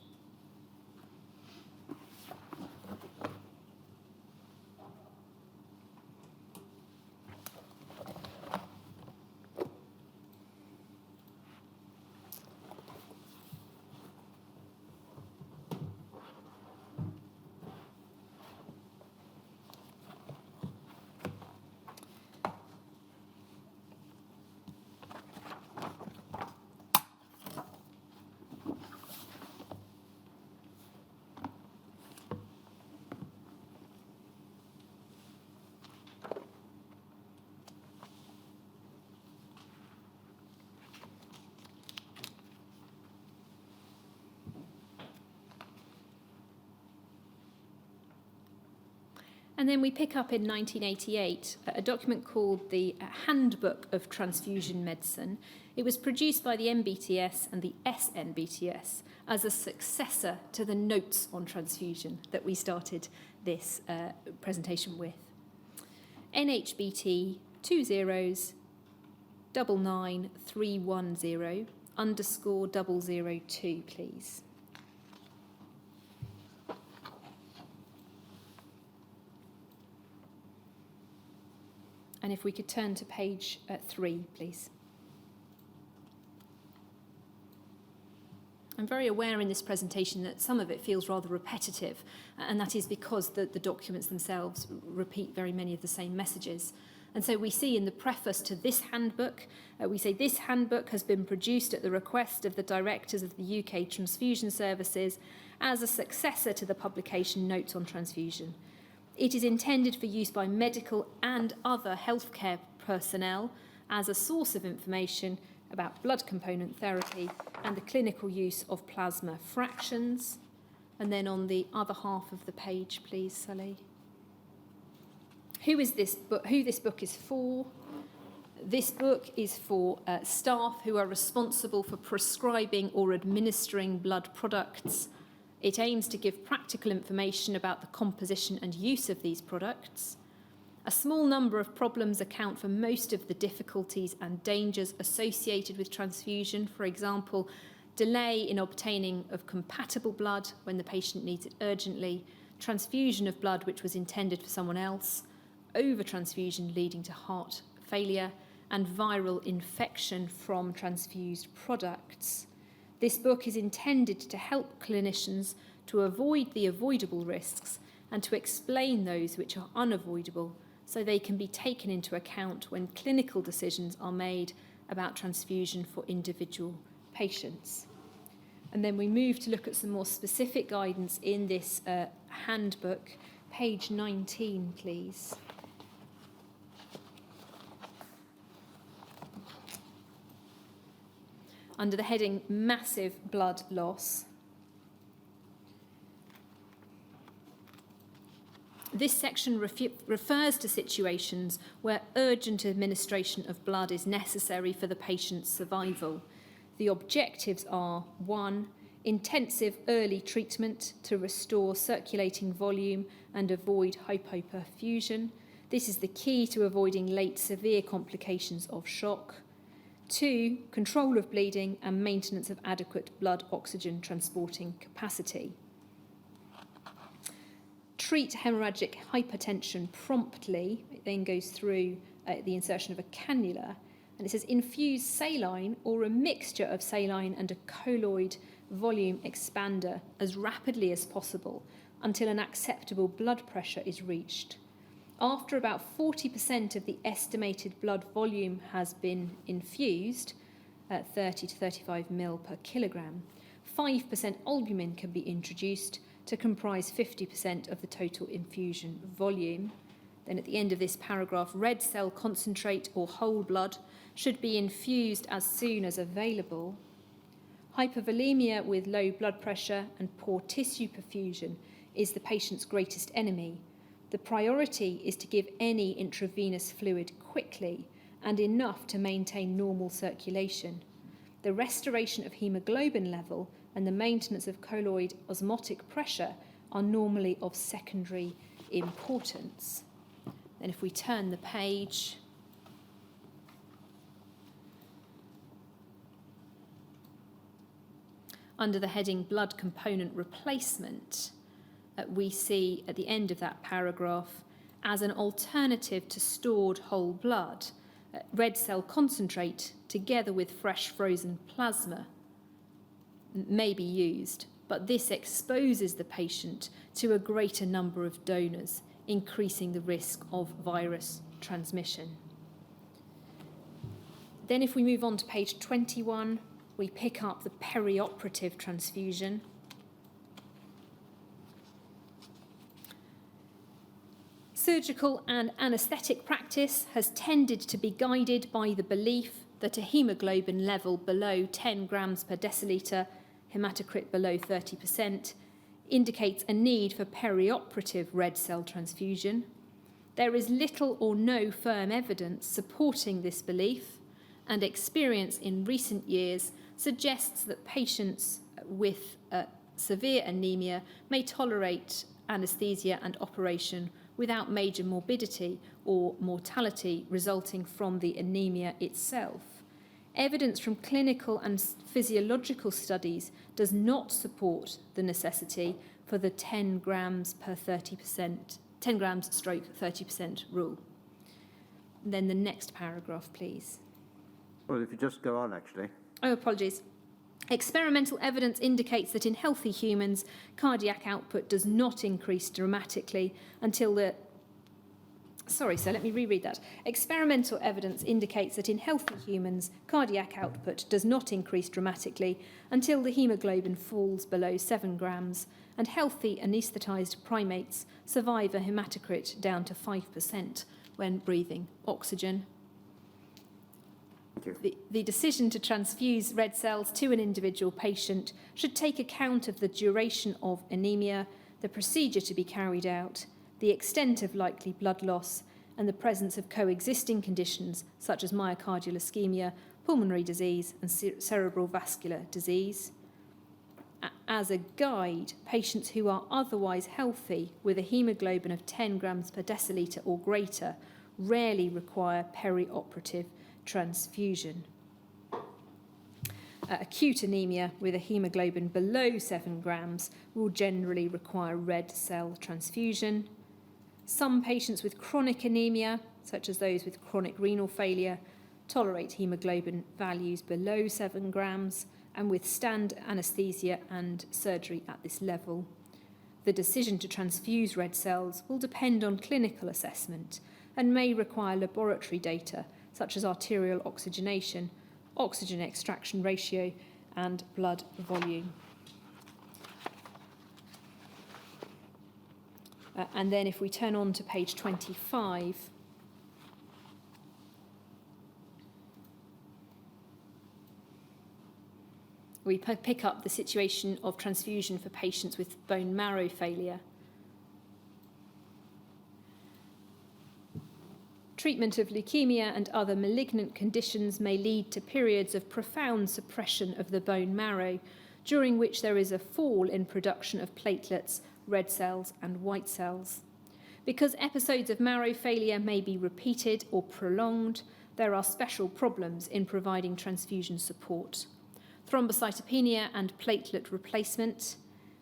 And then we pick up in 1988 a document called the Handbook of Transfusion Medicine. It was produced by the MBTS and the SNBTS as a successor to the Notes on Transfusion that we started this presentation with. NHBT 2099310_002, please. And if we could turn to page 3, please. I'm very aware in this presentation that some of it feels rather repetitive, and that is because the documents themselves repeat very many of the same messages. And so we see in the preface to this handbook, we say this handbook has been produced at the request of the directors of the UK Transfusion Services as a successor to the publication Notes on Transfusion. It is intended for use by medical and other healthcare personnel as a source of information about blood component therapy and the clinical use of plasma fractions. And then on the other half of the page, please, Sally. Who this book is for? This book is for staff who are responsible for prescribing or administering blood products. It aims to give practical information about the composition and use of these products. A small number of problems account for most of the difficulties and dangers associated with transfusion. For example, delay in obtaining of compatible blood when the patient needs it urgently, transfusion of blood which was intended for someone else, overtransfusion leading to heart failure, and viral infection from transfused products. This book is intended to help clinicians to avoid the avoidable risks and to explain those which are unavoidable so they can be taken into account when clinical decisions are made about transfusion for individual patients. And then we move to look at some more specific guidance in this handbook. Page 19, please. Under the heading Massive Blood Loss. This section refers to situations where urgent administration of blood is necessary for the patient's survival. The objectives are 1. Intensive early treatment to restore circulating volume and avoid hypoperfusion. This is the key to avoiding late severe complications of shock. 2. Control of bleeding and maintenance of adequate blood oxygen transporting capacity. Treat hemorrhagic hypertension promptly. It then goes through the insertion of a cannula, and it says infuse saline or a mixture of saline and a colloid volume expander as rapidly as possible until an acceptable blood pressure is reached. After about 40% of the estimated blood volume has been infused, 30 to 35 ml per kilogram, 5% albumin can be introduced to comprise 50% of the total infusion volume. Then at the end of this paragraph, red cell concentrate or whole blood should be infused as soon as available. Hypovolemia with low blood pressure and poor tissue perfusion is the patient's greatest enemy. The priority is to give any intravenous fluid quickly and enough to maintain normal circulation. The restoration of hemoglobin level and the maintenance of colloid osmotic pressure are normally of secondary importance. Then if we turn the page, under the heading blood component replacement, we see at the end of that paragraph, as an alternative to stored whole blood, red cell concentrate together with fresh frozen plasma may be used, but this exposes the patient to a greater number of donors, increasing the risk of virus transmission. Then if we move on to page 21, we pick up the perioperative transfusion. Surgical and anaesthetic practice has tended to be guided by the belief that a haemoglobin level below 10 grams per decilitre, hematocrit below 30%, indicates a need for perioperative red cell transfusion. There is little or no firm evidence supporting this belief, and experience in recent years suggests that patients with severe anaemia may tolerate anaesthesia and operation without major morbidity or mortality resulting from the anaemia itself. Evidence from clinical and physiological studies does not support the necessity for the 10 grams per 30%, 10 grams stroke 30% rule. And then the next paragraph, please. Well, if you just go on, actually. Oh, apologies. Experimental evidence indicates that in healthy humans, cardiac output does not increase dramatically until the... Sorry, so let me reread that. Experimental evidence indicates that in healthy humans, cardiac output does not increase dramatically until the haemoglobin falls below 7 grams, and healthy anaesthetised primates survive a hematocrit down to 5% when breathing oxygen. The decision to transfuse red cells to an individual patient should take account of the duration of anaemia, the procedure to be carried out, the extent of likely blood loss, and the presence of coexisting conditions such as myocardial ischemia, pulmonary disease, and cerebral vascular disease. As a guide, patients who are otherwise healthy with a haemoglobin of 10 grams per decilitre or greater rarely require perioperative transfusion. Acute anaemia with a haemoglobin below 7 grams will generally require red cell transfusion. Some patients with chronic anaemia, such as those with chronic renal failure, tolerate haemoglobin values below 7 grams and withstand anaesthesia and surgery at this level. The decision to transfuse red cells will depend on clinical assessment and may require laboratory data such as arterial oxygenation, oxygen extraction ratio, and blood volume. And then if we turn on to page 25, we pick up the situation of transfusion for patients with bone marrow failure. Treatment of leukemia and other malignant conditions may lead to periods of profound suppression of the bone marrow, during which there is a fall in production of platelets, red cells, and white cells. Because episodes of marrow failure may be repeated or prolonged, there are special problems in providing transfusion support. Thrombocytopenia and platelet replacement,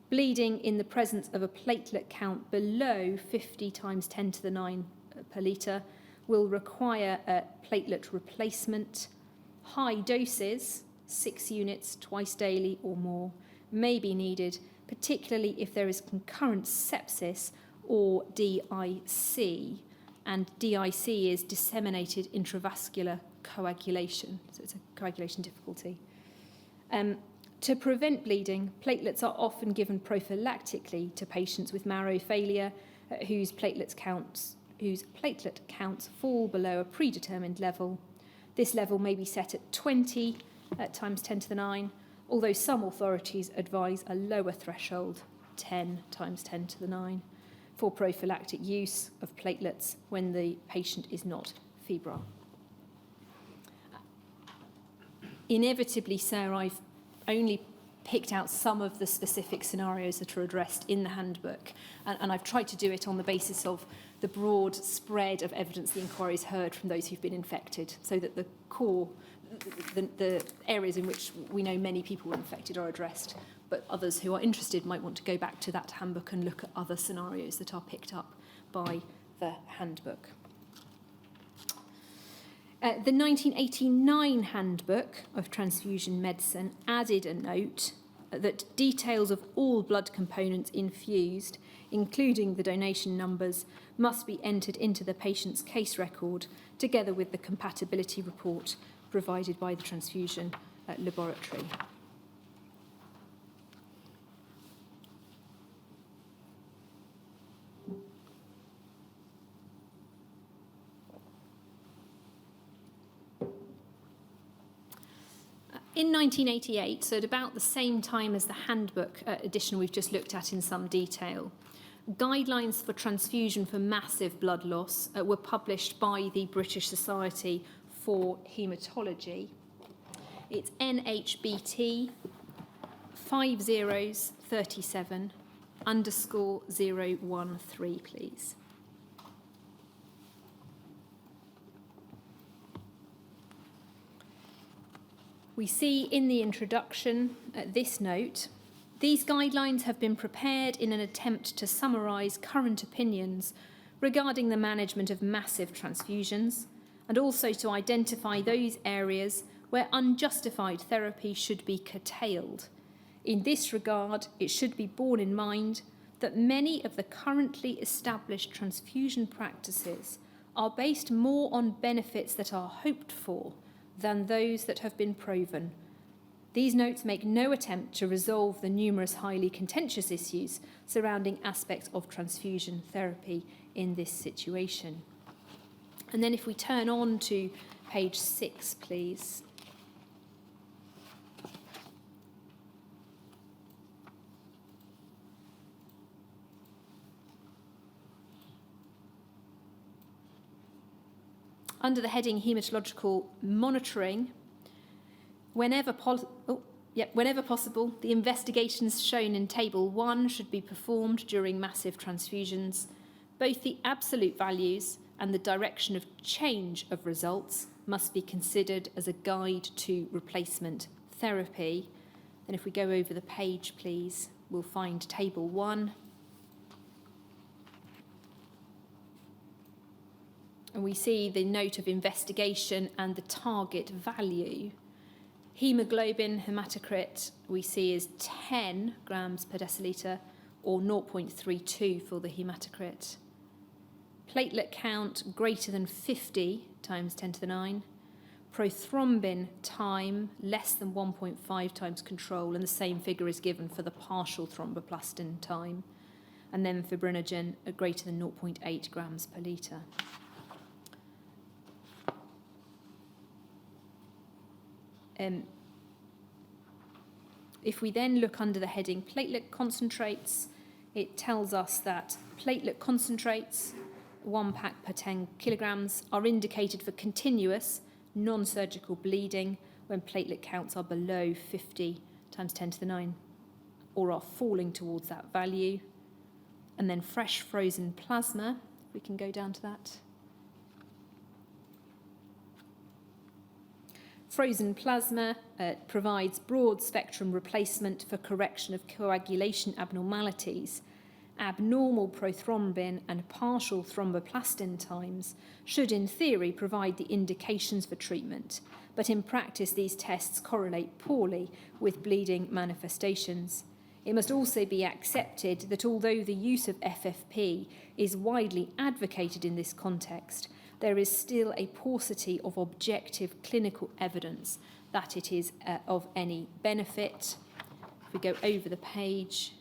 bleeding in the presence of a platelet count below 50 times 10 to the 9 per litre will require a platelet replacement. High doses, 6 units twice daily or more, may be needed, particularly if there is concurrent sepsis or DIC, and DIC is disseminated intravascular coagulation, so it's a coagulation difficulty. To prevent bleeding, platelets are often given prophylactically to patients with marrow failure whose platelet counts fall below a predetermined level. This level may be set at 20 times 10 to the 9, although some authorities advise a lower threshold, 10 times 10 to the 9, for prophylactic use of platelets when the patient is not febrile. Inevitably, sir, I've only picked out some of the specific scenarios that are addressed in the handbook, and I've tried to do it on the basis of the broad spread of evidence the inquiry has heard from those who've been infected, so that the core, the areas in which we know many people were infected are addressed, but others who are interested might want to go back to that handbook and look at other scenarios that are picked up by the handbook. The 1989 Handbook of Transfusion Medicine added a note that details of all blood components infused, including the donation numbers, must be entered into the patient's case record, together with the compatibility report provided by the transfusion laboratory. In 1988, so at about the same time as the handbook edition we've just looked at in some detail, guidelines for transfusion for massive blood loss were published by the British Society for Haematology. It's NHBT 5037_013, please. We see in the introduction this note, these guidelines have been prepared in an attempt to summarise current opinions regarding the management of massive transfusions, and also to identify those areas where unjustified therapy should be curtailed. In this regard, it should be borne in mind that many of the currently established transfusion practices are based more on benefits that are hoped for than those that have been proven. These notes make no attempt to resolve the numerous highly contentious issues surrounding aspects of transfusion therapy in this situation. And then if we turn on to page 6, please. Under the heading Haematological Monitoring, whenever possible, the investigations shown in Table 1 should be performed during massive transfusions. Both the absolute values and the direction of change of results must be considered as a guide to replacement therapy. And if we go over the page, please, we'll find Table 1. And we see the note of investigation and the target value. Hemoglobin hematocrit we see is 10 grams per decilitre, or 0.32 for the hematocrit. Platelet count greater than 50 times 10 to the 9. Prothrombin time less than 1.5 times control, and the same figure is given for the partial thromboplastin time. And then fibrinogen greater than 0.8 grams per litre. If we then look under the heading platelet concentrates, it tells us that platelet concentrates, 1 pack per 10 kilograms, are indicated for continuous non-surgical bleeding when platelet counts are below 50 times 10 to the 9 or are falling towards that value. And then fresh frozen plasma, we can go down to that. Frozen plasma provides broad spectrum replacement for correction of coagulation abnormalities. Abnormal prothrombin and partial thromboplastin times should, in theory, provide the indications for treatment, but in practice these tests correlate poorly with bleeding manifestations. It must also be accepted that although the use of FFP is widely advocated in this context, there is still a paucity of objective clinical evidence that it is of any benefit. If we go over the page,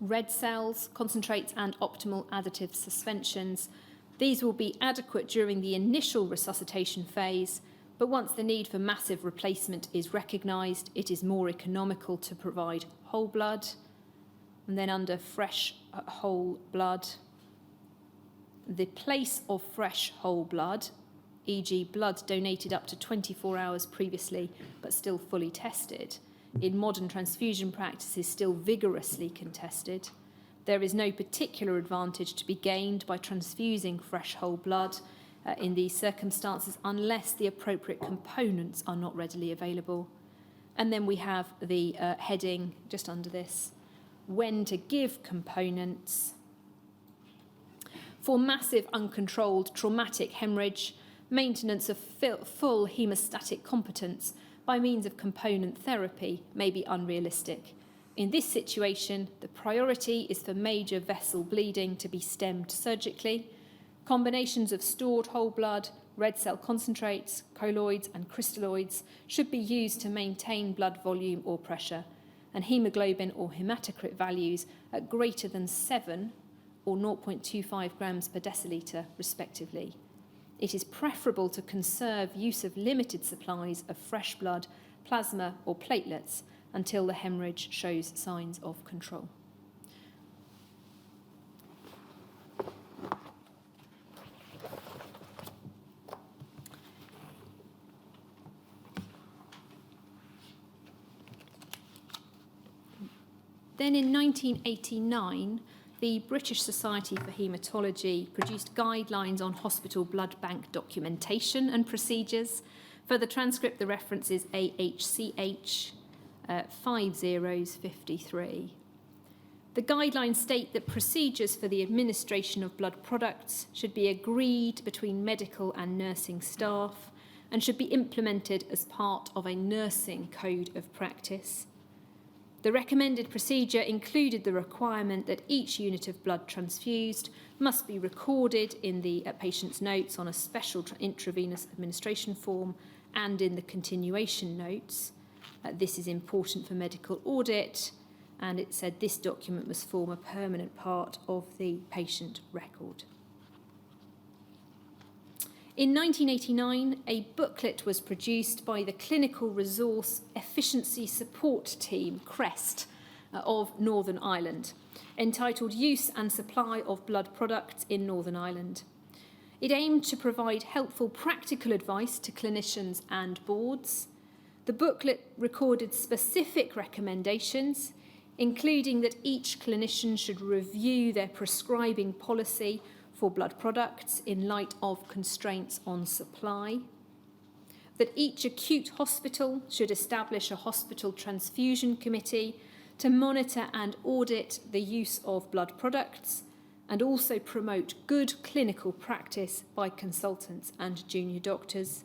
red cells, concentrates and optimal additive suspensions. These will be adequate during the initial resuscitation phase, but once the need for massive replacement is recognised, it is more economical to provide whole blood. And then under fresh whole blood, the place of fresh whole blood, e.g. blood donated up to 24 hours previously but still fully tested, in modern transfusion practice is still vigorously contested. There is no particular advantage to be gained by transfusing fresh whole blood in these circumstances unless the appropriate components are not readily available. And then we have the heading just under this, when to give components. For massive uncontrolled traumatic hemorrhage, maintenance of full hemostatic competence by means of component therapy may be unrealistic. In this situation, the priority is for major vessel bleeding to be stemmed surgically. Combinations of stored whole blood, red cell concentrates, colloids and crystalloids should be used to maintain blood volume or pressure, and hemoglobin or hematocrit values at greater than 7 or 0.25 grams per decilitre, respectively. It is preferable to conserve use of limited supplies of fresh blood, plasma or platelets until the hemorrhage shows signs of control. Then in 1989, the British Society for Haematology produced guidelines on hospital blood bank documentation and procedures. For the transcript, the reference is AHCH 5053. The guidelines state that procedures for the administration of blood products should be agreed between medical and nursing staff and should be implemented as part of a nursing code of practice. The recommended procedure included the requirement that each unit of blood transfused must be recorded in the patient's notes on a special intravenous administration form and in the continuation notes. This is important for medical audit, and it said this document must form a permanent part of the patient record. In 1989, a booklet was produced by the Clinical Resource Efficiency Support Team, CREST, of Northern Ireland, entitled Use and Supply of Blood Products in Northern Ireland. It aimed to provide helpful practical advice to clinicians and boards. The booklet recorded specific recommendations, including that each clinician should review their prescribing policy for blood products in light of constraints on supply, that each acute hospital should establish a hospital transfusion committee to monitor and audit the use of blood products and also promote good clinical practice by consultants and junior doctors.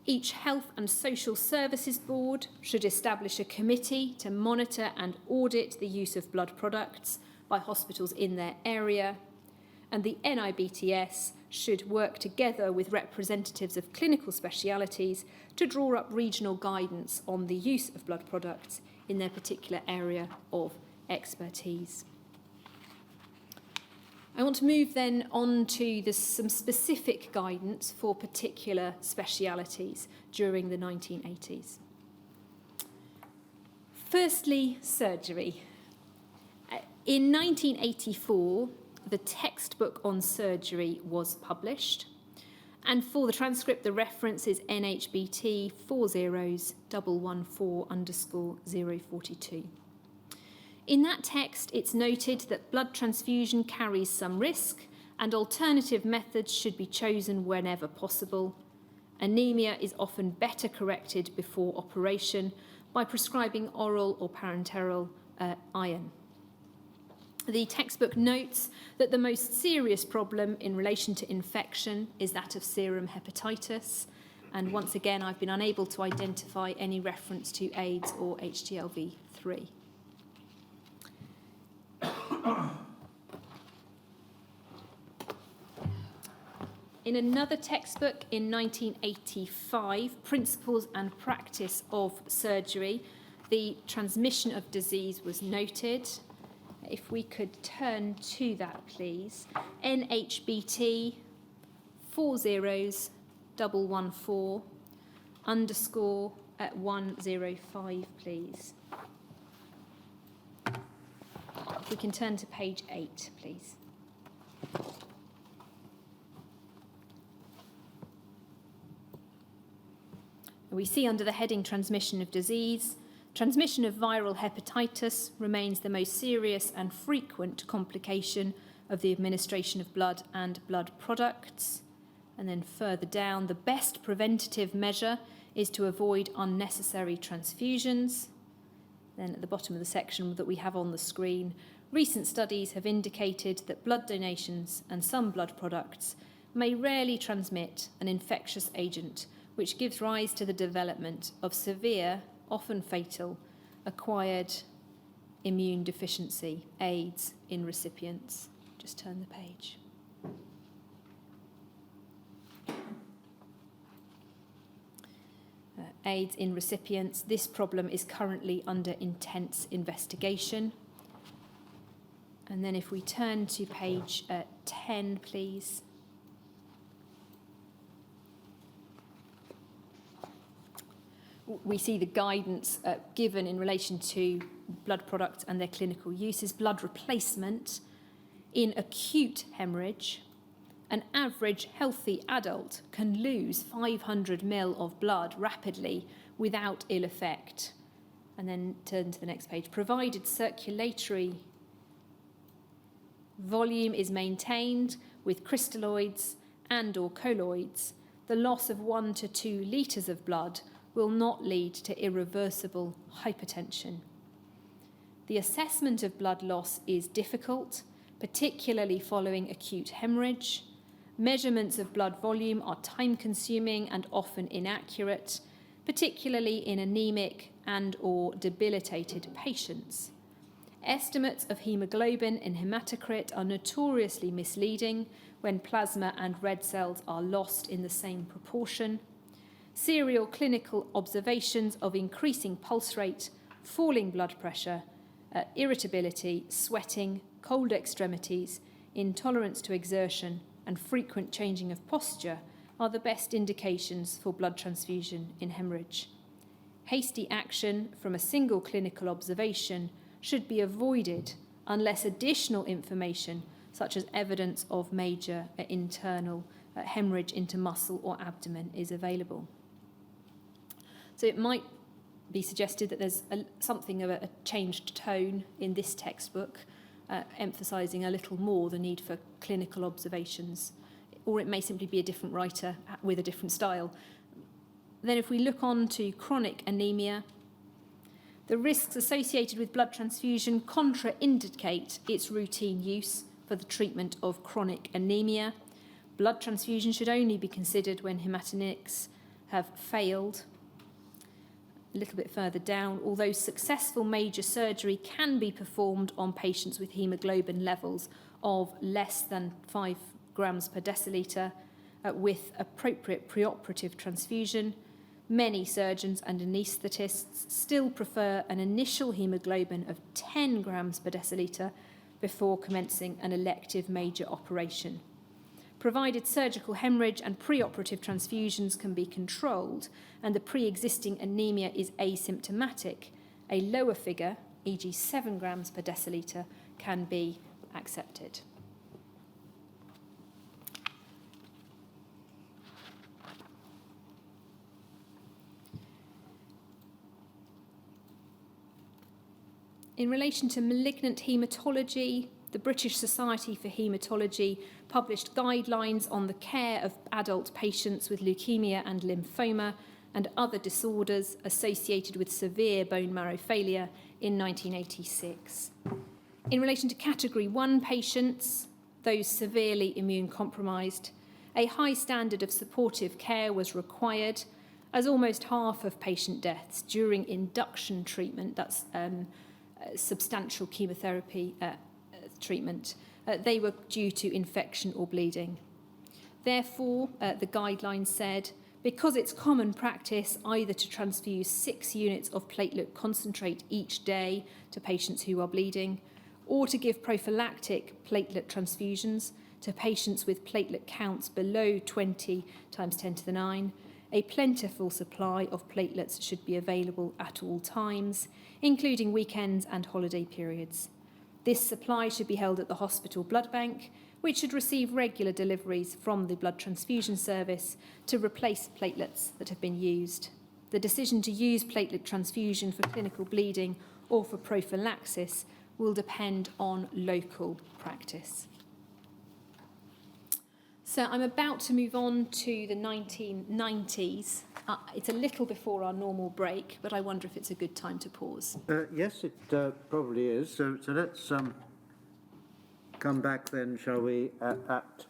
Each Health and Social Services Board should establish a committee to monitor and audit the use of blood products by hospitals in their area, and the NIBTS should work together with representatives of clinical specialities to draw up regional guidance on the use of blood products in their particular area of expertise. I want to move then on to some specific guidance for particular specialities during the 1980s. Firstly, surgery. In 1984, the textbook on surgery was published, and for the transcript, the reference is NHBT 401114_042. In that text, it's noted that blood transfusion carries some risk and alternative methods should be chosen whenever possible. Anemia is often better corrected before operation by prescribing oral or parenteral iron. The textbook notes that the most serious problem in relation to infection is that of serum hepatitis, and once again, I've been unable to identify any reference to AIDS or HTLV-3. In another textbook in 1985, Principles and Practice of Surgery, the transmission of disease was noted. If we could turn to that, please. NHBT 40114_105, please. If we can turn to page 8, please. We see under the heading Transmission of Disease, transmission of viral hepatitis remains the most serious and frequent complication of the administration of blood and blood products. And then further down, the best preventative measure is to avoid unnecessary transfusions. Then at the bottom of the section that we have on the screen, recent studies have indicated that blood donations and some blood products may rarely transmit an infectious agent, which gives rise to the development of severe, often fatal, acquired immune deficiency, AIDS, in recipients. Just turn the page. AIDS in recipients. This problem is currently under intense investigation. And then if we turn to page 10, please. We see the guidance given in relation to blood products and their clinical uses. Blood replacement. In acute hemorrhage, an average healthy adult can lose 500 ml of blood rapidly without ill effect. And then turn to the next page. Provided circulatory volume is maintained with crystalloids and or colloids, the loss of 1 to 2 litres of blood will not lead to irreversible hypertension. The assessment of blood loss is difficult, particularly following acute hemorrhage. Measurements of blood volume are time-consuming and often inaccurate, particularly in anemic and or debilitated patients. Estimates of hemoglobin and hematocrit are notoriously misleading when plasma and red cells are lost in the same proportion. Serial clinical observations of increasing pulse rate, falling blood pressure, irritability, sweating, cold extremities, intolerance to exertion, and frequent changing of posture are the best indications for blood transfusion in hemorrhage. Hasty action from a single clinical observation should be avoided unless additional information, such as evidence of major internal hemorrhage into muscle or abdomen, is available. So it might be suggested that there's something of a changed tone in this textbook, emphasising a little more the need for clinical observations, or it may simply be a different writer with a different style. Then if we look on to chronic anemia, the risks associated with blood transfusion contraindicate its routine use for the treatment of chronic anemia. Blood transfusion should only be considered when hematinics have failed. A little bit further down, although successful major surgery can be performed on patients with haemoglobin levels of less than 5 grams per decilitre with appropriate preoperative transfusion, many surgeons and anaesthetists still prefer an initial haemoglobin of 10 grams per decilitre before commencing an elective major operation. Provided surgical hemorrhage and preoperative transfusions can be controlled and the pre-existing anaemia is asymptomatic, a lower figure, e.g. 7 grams per decilitre, can be accepted. In relation to malignant haematology, the British Society for Haematology published guidelines on the care of adult patients with leukemia and lymphoma and other disorders associated with severe bone marrow failure in 1986. In relation to Category 1 patients, those severely immune compromised, a high standard of supportive care was required, as almost half of patient deaths during induction treatment, that's substantial chemotherapy treatment, they were due to infection or bleeding. Therefore, the guidelines said, because it's common practice either to transfuse 6 units of platelet concentrate each day to patients who are bleeding, or to give prophylactic platelet transfusions to patients with platelet counts below 20 times 10 to the 9, a plentiful supply of platelets should be available at all times, including weekends and holiday periods. This supply should be held at the hospital blood bank, which should receive regular deliveries from the blood transfusion service to replace platelets that have been used. The decision to use platelet transfusion for clinical bleeding or for prophylaxis will depend on local practice. So I'm about to move on to the 1990s. It's a little before our normal break, but I wonder if it's a good time to pause. Yes, it probably is. So let's come back then, shall we, at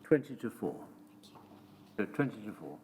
20 to 4. 20 to 4.